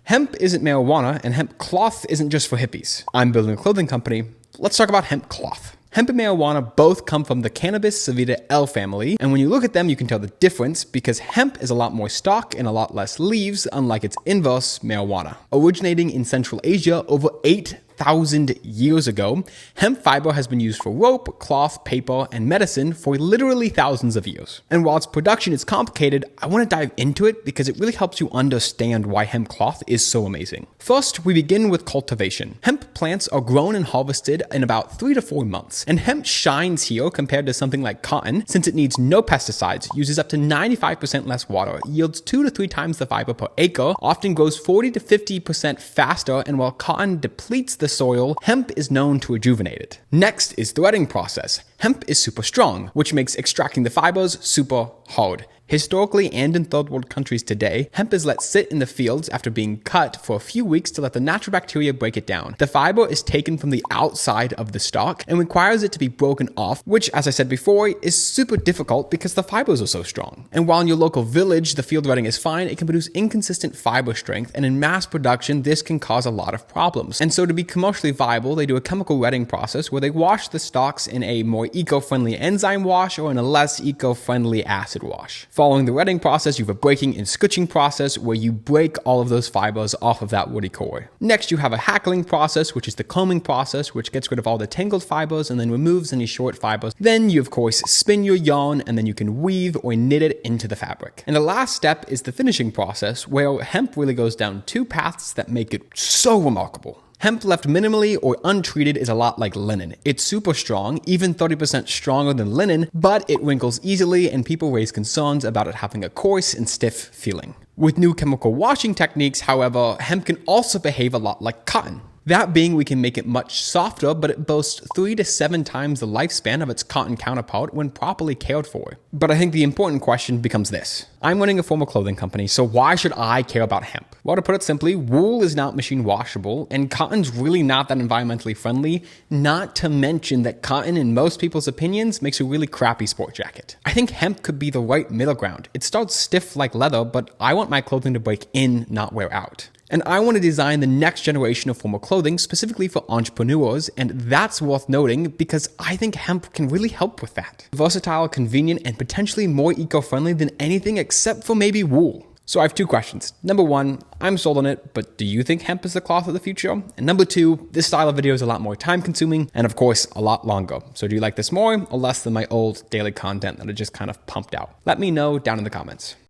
Hemp isn't marijuana, and hemp cloth isn't just for hippies. I'm building a clothing company. Let's talk about hemp cloth. Hemp and marijuana both come from the Cannabis sativa L family, and when you look at them, you can tell the difference because hemp is a lot more stalk and a lot less leaves, unlike its inverse, marijuana. Originating in Central Asia over 8,000 years ago, hemp fiber has been used for rope, cloth, paper, and medicine for literally thousands of years. And while its production is complicated, I want to dive into it because it really helps you understand why hemp cloth is so amazing. First, we begin with cultivation. Hemp plants are grown and harvested in about 3 to 4 months, and hemp shines here compared to something like cotton since it needs no pesticides, uses up to 95% less water, yields 2 to 3 times the fiber per acre, often grows 40 to 50% faster, and while cotton depletes the soil, hemp is known to rejuvenate it. Next is threading process. Hemp is super strong, which makes extracting the fibers super hard. Historically and in third world countries today, hemp is let sit in the fields after being cut for a few weeks to let the natural bacteria break it down. The fiber is taken from the outside of the stalk and requires it to be broken off, which, as I said before, is super difficult because the fibers are so strong. And while in your local village the field threading is fine, it can produce inconsistent fiber strength, and in mass production this can cause a lot of problems. And so to be commercially viable, they do a chemical wetting process where they wash the stalks in a more eco-friendly enzyme wash or in a less eco-friendly acid wash. Following the wetting process, you have a breaking and scutching process where you break all of those fibers off of that woody core. Next, you have a hackling process, which is the combing process, which gets rid of all the tangled fibers and then removes any short fibers. Then you, of course, spin your yarn, and then you can weave or knit it into the fabric. And the last step is the finishing process, where hemp really goes down 2 paths that make it so remarkable. Hemp left minimally or untreated is a lot like linen. It's super strong, even 30% stronger than linen, but it wrinkles easily and people raise concerns about it having a coarse and stiff feeling. With new chemical washing techniques, however, hemp can also behave a lot like cotton. That being, we can make it much softer, but it boasts 3 to 7 times the lifespan of its cotton counterpart when properly cared for. But I think the important question becomes this. I'm running a formal clothing company, so why should I care about hemp? Well, to put it simply, wool is not machine washable, and cotton's really not that environmentally friendly, not to mention that cotton, in most people's opinions, makes a really crappy sport jacket. I think hemp could be the right middle ground. It starts stiff like leather, but I want my clothing to break in, not wear out. And I want to design the next generation of formal clothing specifically for entrepreneurs, and that's worth noting because I think hemp can really help with that. Versatile, convenient, and potentially more eco-friendly than anything except for maybe wool. So I have 2 questions. Number 1, I'm sold on it, but do you think hemp is the cloth of the future? And number 2, this style of video is a lot more time consuming and of course a lot longer. So do you like this more or less than my old daily content that I just kind of pumped out? Let me know down in the comments.